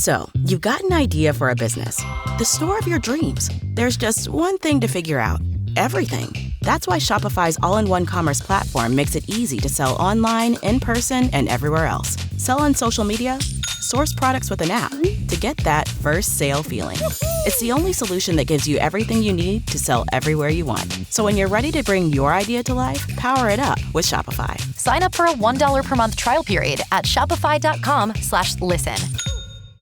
So, you've got an idea for a business, the store of your dreams. There's just one thing to figure out: everything. That's why Shopify's all-in-one commerce platform makes it easy to sell online, in person, and everywhere else. Sell on social media, source products with an app to get that first sale feeling. It's the only solution that gives you everything you need to sell everywhere you want. So when you're ready to bring your idea to life, power it up with Shopify. Sign up for a $1 per month trial period at shopify.com/listen.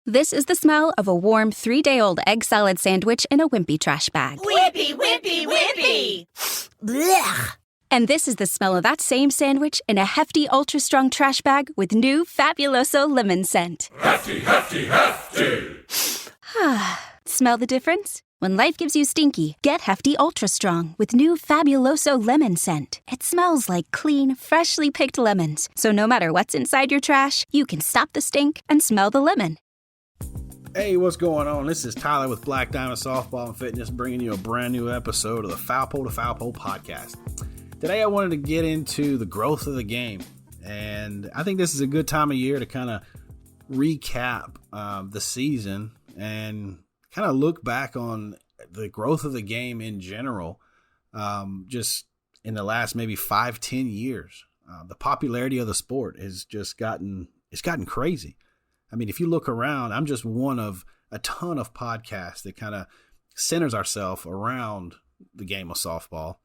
This is the smell of a warm 3-day-old egg salad sandwich in a wimpy trash bag. Wimpy, wimpy, wimpy! Blech! And this is the smell of that same sandwich in a hefty, ultra-strong trash bag with new Fabuloso lemon scent. Hefty, hefty, hefty! Smell the difference? When life gives you stinky, get Hefty Ultra Strong with new Fabuloso lemon scent. It smells like clean, freshly picked lemons. So no matter what's inside your trash, you can stop the stink and smell the lemon. Hey, what's going on? This is Tyler with Black Diamond Softball and Fitness, bringing you a brand new episode of the Foul Pole to Foul Pole podcast. Today I wanted to get into the growth of the game, and I think this is a good time of year to kind of recap the season and kind of look back on the growth of the game in general, just in the last maybe 5-10 years. The popularity of the sport has just gotten crazy. I mean, if you look around, I'm just one of a ton of podcasts that kind of centers ourselves around the game of softball.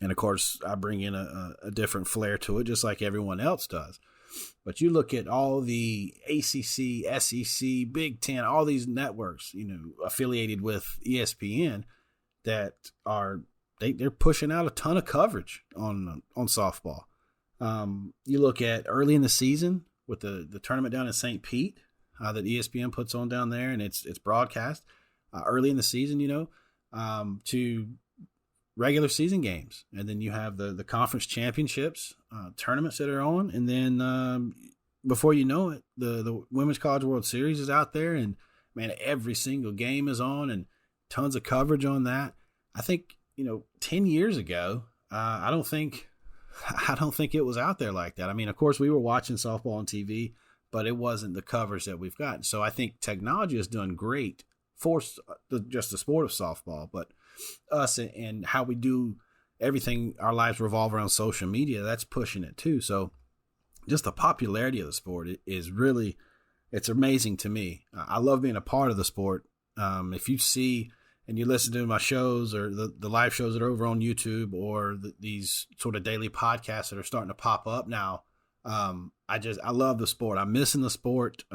And of course, I bring in a different flair to it, just like everyone else does. But you look at all the ACC, SEC, Big Ten, all these networks, affiliated with ESPN that they're pushing out a ton of coverage on softball. You look at early in the season with the tournament down in St. Pete that ESPN puts on down there, and it's broadcast early in the season, to regular season games. And then you have the conference championships, tournaments that are on. And then before you know it, the Women's College World Series is out there, and man, every single game is on and tons of coverage on that. I think, 10 years ago, I don't think it was out there like that. I mean, of course, we were watching softball on TV, but it wasn't the coverage that we've gotten. So I think technology has done great for just the sport of softball, but us and how we do everything, our lives revolve around social media. That's pushing it too. So just the popularity of the sport is really, it's amazing to me. I love being a part of the sport. If you see and you listen to my shows or the live shows that are over on YouTube or these sort of daily podcasts that are starting to pop up now, I love the sport. I'm missing the sport.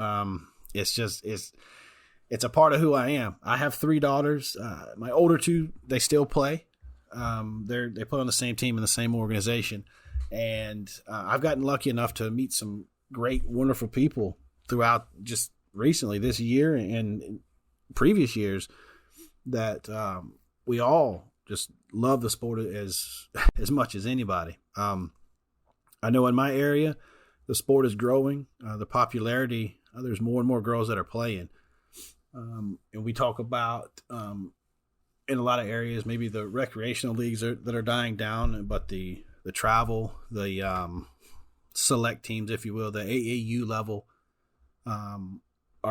It's a part of who I am. I have 3 daughters. My older 2, they still play. They play on the same team in the same organization. And I've gotten lucky enough to meet some great, wonderful people throughout just recently this year and previous years that we all just love the sport as much as anybody. I know in my area, the sport is growing. The popularity, there's more and more girls that are playing. And we talk about in a lot of areas, maybe the recreational leagues that are dying down, but the travel, the select teams, if you will, the AAU level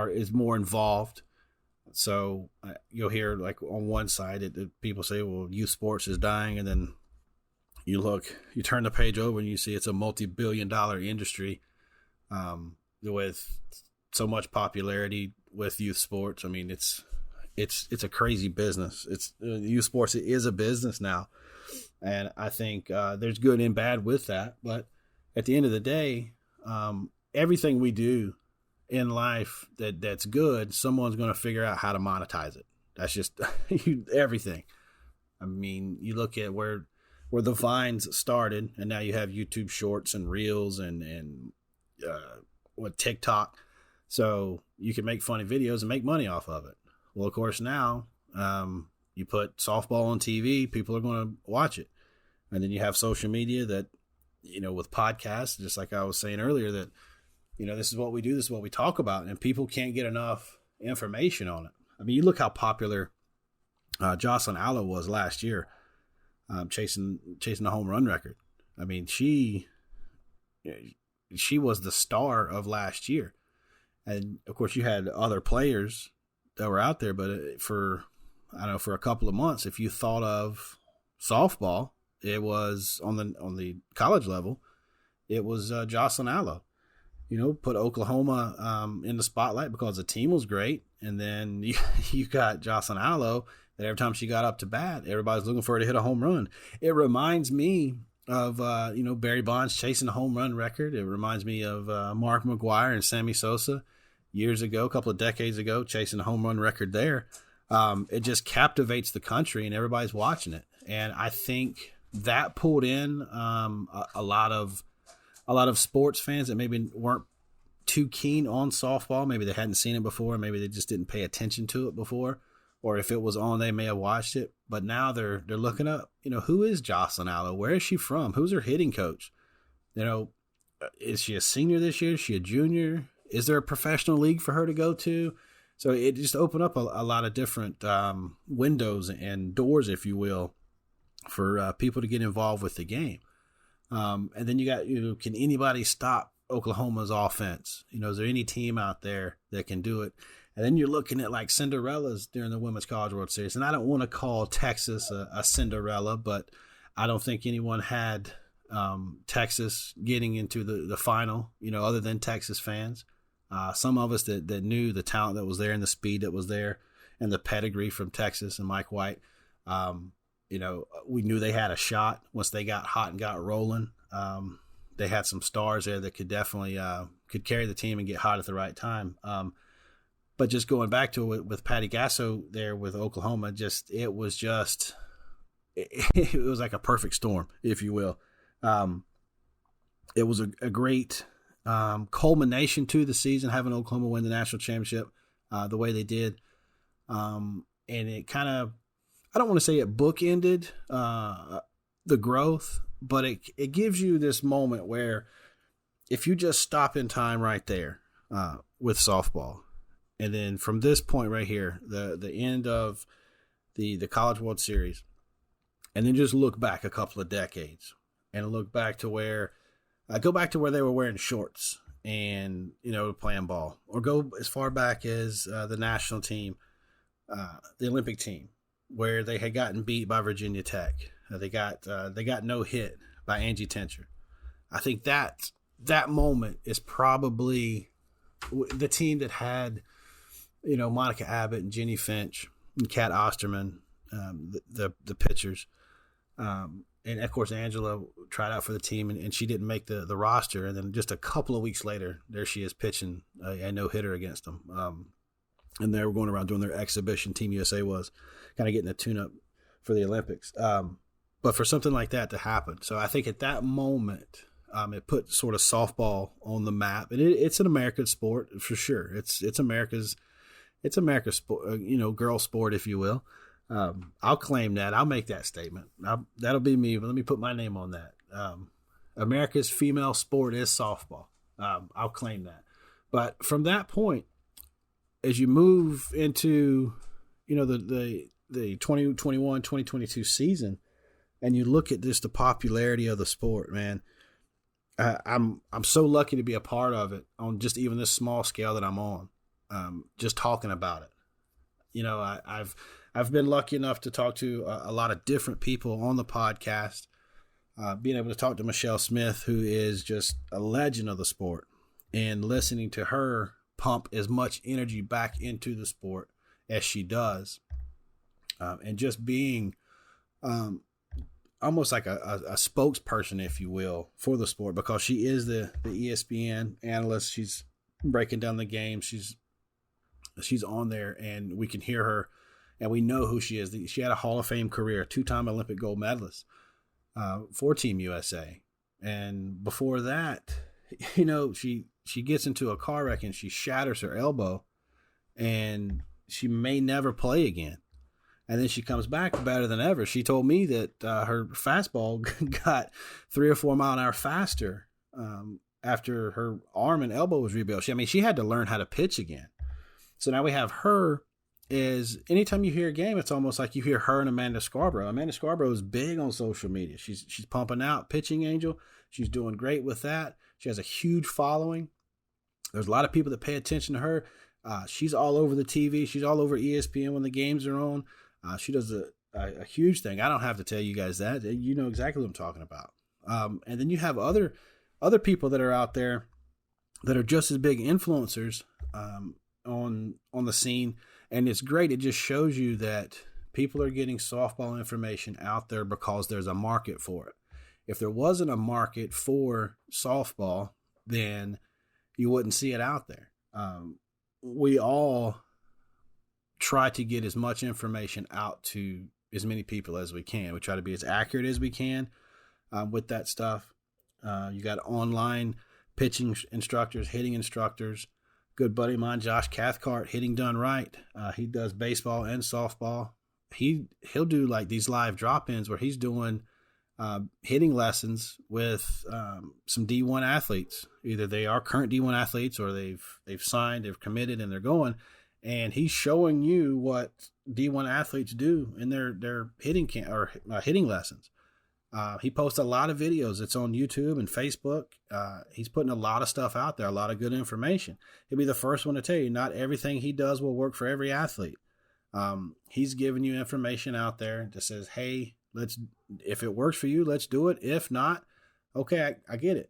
is more involved. So you'll hear like on one side, people say, well, youth sports is dying. And then you turn the page over and you see it's a multi-billion-dollar industry with so much popularity with youth sports. I mean, it's a crazy business. Youth sports is a business now. And I think there's good and bad with that. But at the end of the day, everything we do in life that's good, someone's going to figure out how to monetize it. That's just everything. I mean, you look at where the Vines started, and now you have YouTube Shorts and Reels and TikTok. So you can make funny videos and make money off of it. Well, of course, now you put softball on TV, people are going to watch it. And then you have social media that, with podcasts, just like I was saying earlier, that, this is what we do, this is what we talk about, and people can't get enough information on it. I mean, you look how popular Jocelyn Allo was last year, chasing the home run record. I mean, she was the star of last year. And of course you had other players that were out there, but for a couple of months, if you thought of softball, it was on the college level, it was Jocelyn Allo. Put Oklahoma in the spotlight because the team was great. And then you got Jocelyn Allo that every time she got up to bat, everybody's looking for her to hit a home run. It reminds me of, Barry Bonds chasing the home run record. It reminds me of Mark McGwire and Sammy Sosa years ago, a couple of decades ago, chasing the home run record there. It just captivates the country and everybody's watching it. And I think that pulled in a lot of sports fans that maybe weren't too keen on softball. Maybe they hadn't seen it before. Maybe they just didn't pay attention to it before. Or if it was on, they may have watched it. But now they're looking up, who is Jocelyn Allo? Where is she from? Who's her hitting coach? Is she a senior this year? Is she a junior? Is there a professional league for her to go to? So it just opened up a lot of different windows and doors, if you will, for people to get involved with the game. And then you got, can anybody stop Oklahoma's offense? Is there any team out there that can do it? And then you're looking at like Cinderellas during the Women's College World Series. And I don't want to call Texas a Cinderella, but I don't think anyone had Texas getting into the final, other than Texas fans. Some of us that knew the talent that was there and the speed that was there and the pedigree from Texas and Mike White, we knew they had a shot once they got hot and got rolling. They had some stars there that could definitely could carry the team and get hot at the right time. But just going back to it with Patty Gasso there with Oklahoma, it was like a perfect storm, if you will. It was a great culmination to the season, having Oklahoma win the national championship the way they did. And it kind of, I don't want to say it bookended the growth, but it gives you this moment where if you just stop in time right there with softball, and then from this point right here, the end of the College World Series, and then just look back a couple of decades and look back to where go back to where they were wearing shorts and playing ball, or go as far back as the national team, the Olympic team, where they had gotten beat by Virginia Tech. They got no hit by Angie Tincher. I think that moment is probably the team that had Monica Abbott and Jenny Finch and Kat Osterman, the pitchers, and of course Angela tried out for the team and she didn't make the roster. And then just a couple of weeks later, there she is pitching a no hitter against them. And they were going around doing their exhibition. Team USA was kind of getting a tune-up for the Olympics. But for something like that to happen. So I think at that moment, it put sort of softball on the map. And it's an American sport for sure. It's America's sport, girl sport, if you will. I'll claim that. I'll make that statement. That'll be me. But let me put my name on that. America's female sport is softball. I'll claim that. But from that point, as you move into, the 2021, 2022 season, and you look at just the popularity of the sport, man, I'm so lucky to be a part of it on just even this small scale that I'm on. Just talking about it, I've been lucky enough to talk to a lot of different people on the podcast. Being able to talk to Michelle Smith, who is just a legend of the sport, and listening to her pump as much energy back into the sport as she does, and just being almost like a spokesperson, if you will, for the sport, because she is the ESPN analyst. She's breaking down the game. She's on there, and we can hear her, and we know who she is. She had a Hall of Fame career, 2-time Olympic gold medalist for Team USA. And before that, she gets into a car wreck and she shatters her elbow, and she may never play again. And then she comes back better than ever. She told me that her fastball got 3 or 4 mile an hour faster after her arm and elbow was rebuilt. She had to learn how to pitch again. So now we have her. Is anytime you hear a game, it's almost like you hear her and Amanda Scarborough. Amanda Scarborough is big on social media. She's pumping out Pitching Angel. She's doing great with that. She has a huge following. There's a lot of people that pay attention to her. She's all over the TV. She's all over ESPN when the games are on. She does a huge thing. I don't have to tell you guys that. You know exactly what I'm talking about. And then you have other people that are out there that are just as big influencers on the scene. And it's great. It just shows you that people are getting softball information out there because there's a market for it. If there wasn't a market for softball, then you wouldn't see it out there. We all try to get as much information out to as many people as we can. We try to be as accurate as we can with that stuff. You got online pitching instructors, hitting instructors. Good buddy of mine, Josh Cathcart, Hitting Done Right. He does baseball and softball. He'll do like these live drop-ins where he's doing hitting lessons with some D1 athletes. Either they are current D1 athletes or they've signed, they've committed, and they're going. And he's showing you what D1 athletes do in their hitting hitting lessons. He posts a lot of videos. It's on YouTube and Facebook. He's putting a lot of stuff out there, a lot of good information. He'll be the first one to tell you not everything he does will work for every athlete. He's giving you information out there that says, hey, if it works for you, let's do it. If not, okay, I get it.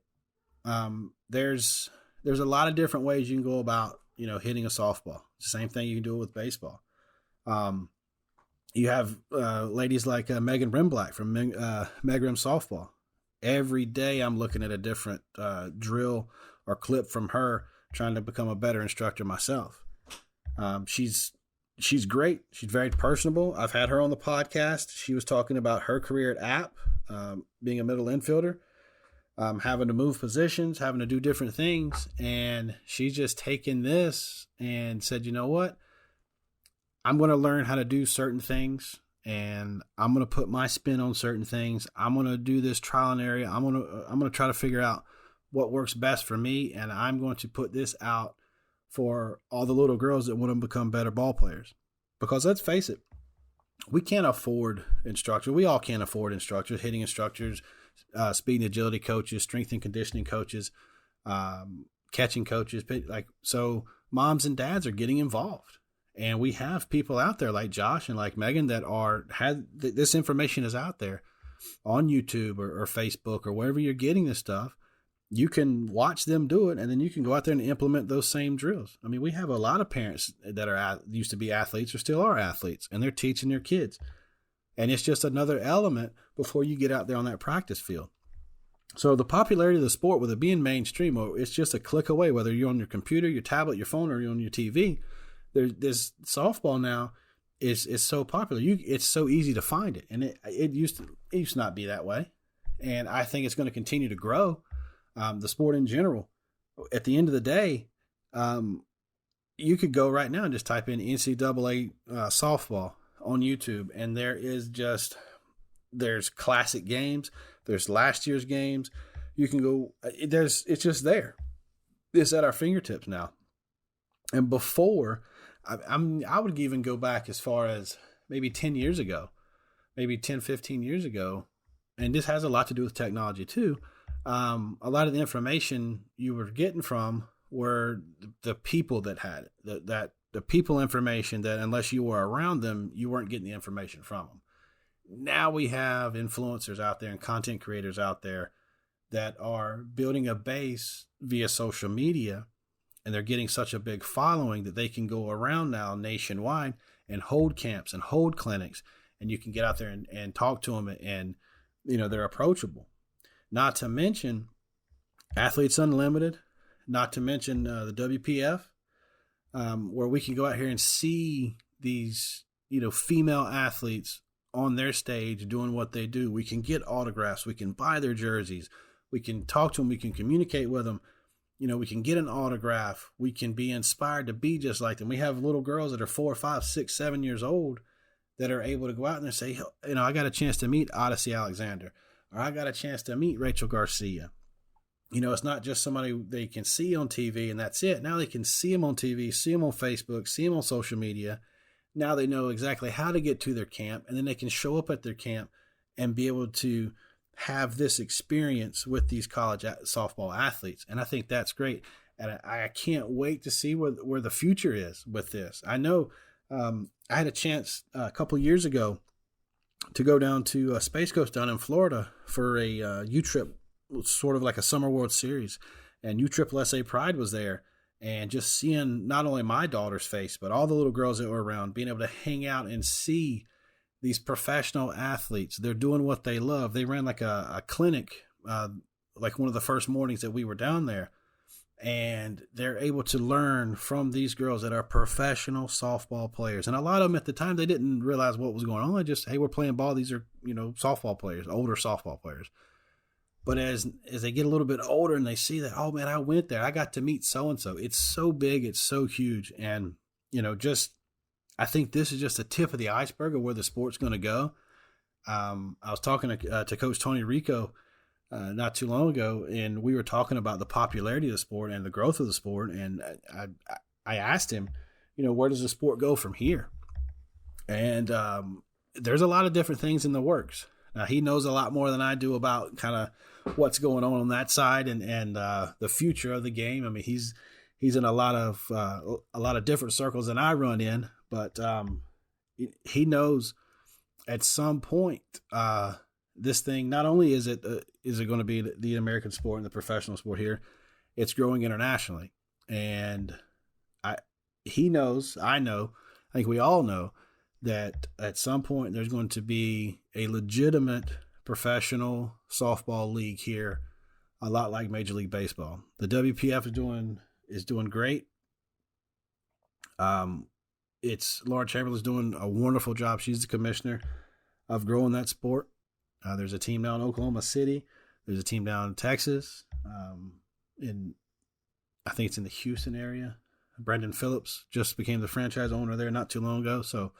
There's a lot of different ways you can go about, hitting a softball. It's the same thing you can do with baseball. You have ladies like Megan Rimblack from Meg Rim Softball. Every day I'm looking at a different drill or clip from her, trying to become a better instructor myself. She's great. She's very personable. I've had her on the podcast. She was talking about her career at App, being a middle infielder, having to move positions, having to do different things. And she's just taken this and said, you know what? I'm going to learn how to do certain things, and I'm going to put my spin on certain things. I'm going to do this trial and error. I'm going to try to figure out what works best for me, and I'm going to put this out for all the little girls that want to become better ball players. Because let's face it, we can't afford instructors. We all can't afford instructors, hitting instructors, speed and agility coaches, strength and conditioning coaches, catching coaches. So moms and dads are getting involved. And we have people out there like Josh and like Megan that this information is out there on YouTube or Facebook or wherever you're getting this stuff. You can watch them do it, and then you can go out there and implement those same drills. I mean, we have a lot of parents that used to be athletes or still are athletes, and they're teaching their kids. And it's just another element before you get out there on that practice field. So the popularity of the sport, with it being mainstream, it's just a click away, whether you're on your computer, your tablet, your phone, or you're on your TV. This softball now is so popular. It's so easy to find it, and it used to not be that way. And I think it's going to continue to grow. The sport in general. At the end of the day, you could go right now and just type in NCAA softball on YouTube, and there's classic games, there's last year's games. You can go. It's just there. It's at our fingertips now. And before, I would even go back as far as maybe 10 years ago, maybe 10, 15 years ago, and this has a lot to do with technology too. A lot of the information you were getting from were the people that had it, the people information that unless you were around them, you weren't getting the information from them. Now we have influencers out there and content creators out there that are building a base via social media, and they're getting such a big following that they can go around now nationwide and hold camps and hold clinics, and you can get out there and talk to them, and they're approachable. Not to mention Athletes Unlimited, not to mention the WPF, where we can go out here and see these, female athletes on their stage doing what they do. We can get autographs. We can buy their jerseys. We can talk to them. We can communicate with them. We can get an autograph. We can be inspired to be just like them. We have little girls that are 4, 5, 6, 7 years old that are able to go out there and say, I got a chance to meet Odyssey Alexander. Or I got a chance to meet Rachel Garcia. It's not just somebody they can see on TV and that's it. Now they can see them on TV, see them on Facebook, see them on social media. Now they know exactly how to get to their camp, and then they can show up at their camp and be able to have this experience with these college softball athletes. And I think that's great. And I can't wait to see where the future is with this. I know I had a chance a couple years ago to go down to Space Coast down in Florida for a U-Trip, sort of like a Summer World Series. And U-Triple-SA Pride was there. And just seeing not only my daughter's face, but all the little girls that were around, being able to hang out and see these professional athletes. They're doing what they love. They ran like a clinic, like one of the first mornings that we were down there. And they're able to learn from these girls that are professional softball players. And a lot of them at the time, they didn't realize what was going on. They just, hey, we're playing ball. These are, softball players, older softball players. But as they get a little bit older and they see that, oh, man, I went there. I got to meet so-and-so. It's so big. It's so huge. And, I think this is just the tip of the iceberg of where the sport's going to go. I was talking to Coach Tony Rico not too long ago, and we were talking about the popularity of the sport and the growth of the sport. And I asked him, where does the sport go from here? And there's a lot of different things in the works. Now, he knows a lot more than I do about kind of what's going on that side and the future of the game. I mean, he's in a lot of different circles than I run in, but he knows at some point this thing, not only is it going to be the American sport and the professional sport here, it's growing internationally. And he knows, I know, I think we all know that at some point there's going to be a legitimate professional softball league here, a lot like Major League Baseball. The WPF is doing great. Laura Chamberlain's doing a wonderful job. She's the commissioner of growing that sport. There's a team down in Oklahoma City. There's a team down in Texas. I think it's in the Houston area. Brendan Phillips just became the franchise owner there not too long ago. So,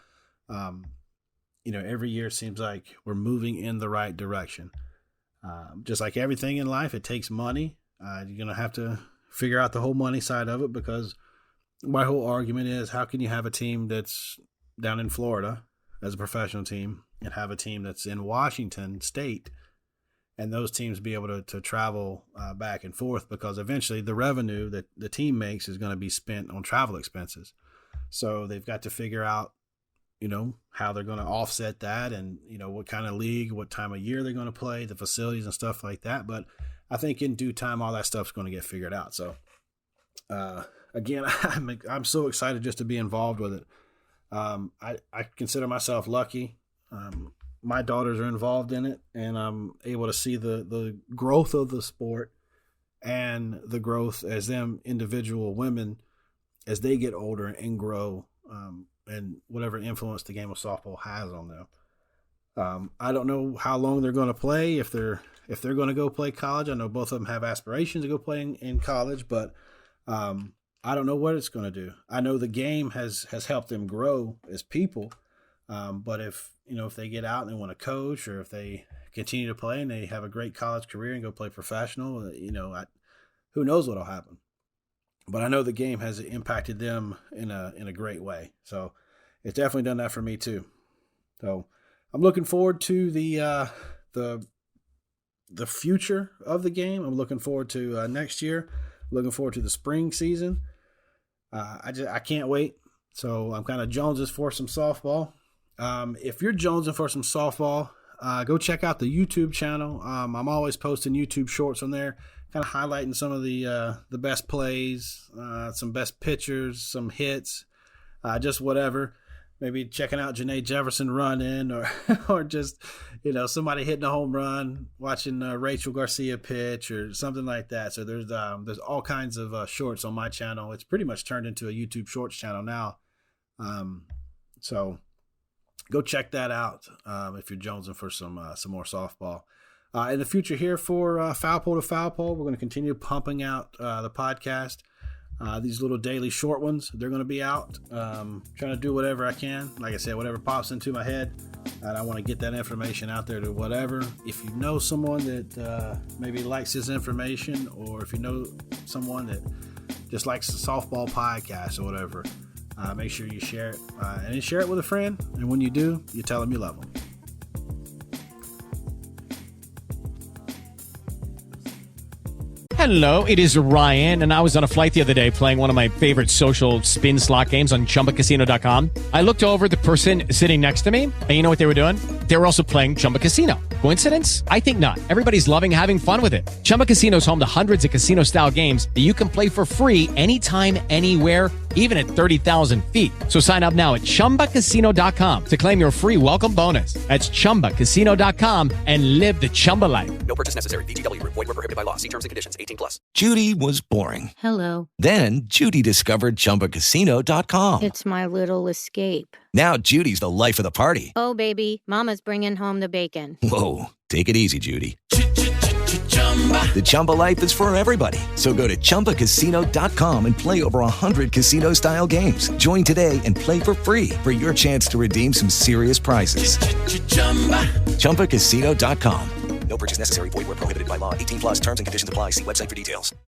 every year it seems like we're moving in the right direction. Just like everything in life, it takes money. You're going to have to figure out the whole money side of it, because my whole argument is, how can you have a team that's down in Florida as a professional team and have a team that's in Washington State, and those teams be able to travel back and forth, because eventually the revenue that the team makes is going to be spent on travel expenses. So they've got to figure out, how they're going to offset that, and, what kind of league, what time of year they're going to play, the facilities and stuff like that. But I think in due time, all that stuff's going to get figured out. So, again, I'm so excited just to be involved with it. I consider myself lucky. My daughters are involved in it, and I'm able to see the growth of the sport and the growth as them individual women, as they get older and grow, and whatever influence the game of softball has on them. I don't know how long they're going to play, if they're going to go play college. I know both of them have aspirations to go play in college, but I don't know what it's going to do. I know the game has helped them grow as people, but if they get out and they want to coach, or if they continue to play and they have a great college career and go play professional, who knows what'll happen. But I know the game has impacted them in a great way. So it's definitely done that for me too. So I'm looking forward to the future of the game. I'm looking forward to next year. Looking forward to the spring season. I can't wait. So I'm kind of jonesing for some softball. If you're jonesing for some softball, go check out the YouTube channel. I'm always posting YouTube shorts on there, kind of highlighting some of the best plays, some best pitchers, some hits, just whatever. Maybe checking out Janae Jefferson run in, or just, somebody hitting a home run, watching Rachel Garcia pitch or something like that. So there's all kinds of shorts on my channel. It's pretty much turned into a YouTube Shorts channel now. So go check that out if you're jonesing for some more softball. In the future here for Foul Pole to Foul Pole, we're going to continue pumping out the podcast. These little daily short ones, they're going to be out. Trying to do whatever I can. Like I said, whatever pops into my head. And I want to get that information out there to whatever. If you know someone that maybe likes this information, or if you know someone that just likes the softball podcast or whatever, make sure you share it. And then share it with a friend. And when you do, you tell them you love them. Hello, it is Ryan, and I was on a flight the other day playing one of my favorite social spin slot games on ChumbaCasino.com. I looked over at the person sitting next to me, and you know what they were doing? They were also playing Chumba Casino. Coincidence? I think not. Everybody's loving having fun with it. Chumba Casino is home to hundreds of casino-style games that you can play for free anytime, anywhere, even at 30,000 feet. So sign up now at ChumbaCasino.com to claim your free welcome bonus. That's ChumbaCasino.com and live the Chumba life. No purchase necessary. VGW. Void where prohibited by law. See terms and conditions. 18+. Judy was boring. Hello. Then Judy discovered ChumbaCasino.com. It's my little escape. Now Judy's the life of the party. Oh, baby, mama's bringing home the bacon. Whoa, take it easy, Judy. The Chumba life is for everybody. So go to ChumbaCasino.com and play over 100 casino-style games. Join today and play for free for your chance to redeem some serious prizes. ChumbaCasino.com. No purchase necessary. Void where prohibited by law. 18+. Terms and conditions apply. See website for details.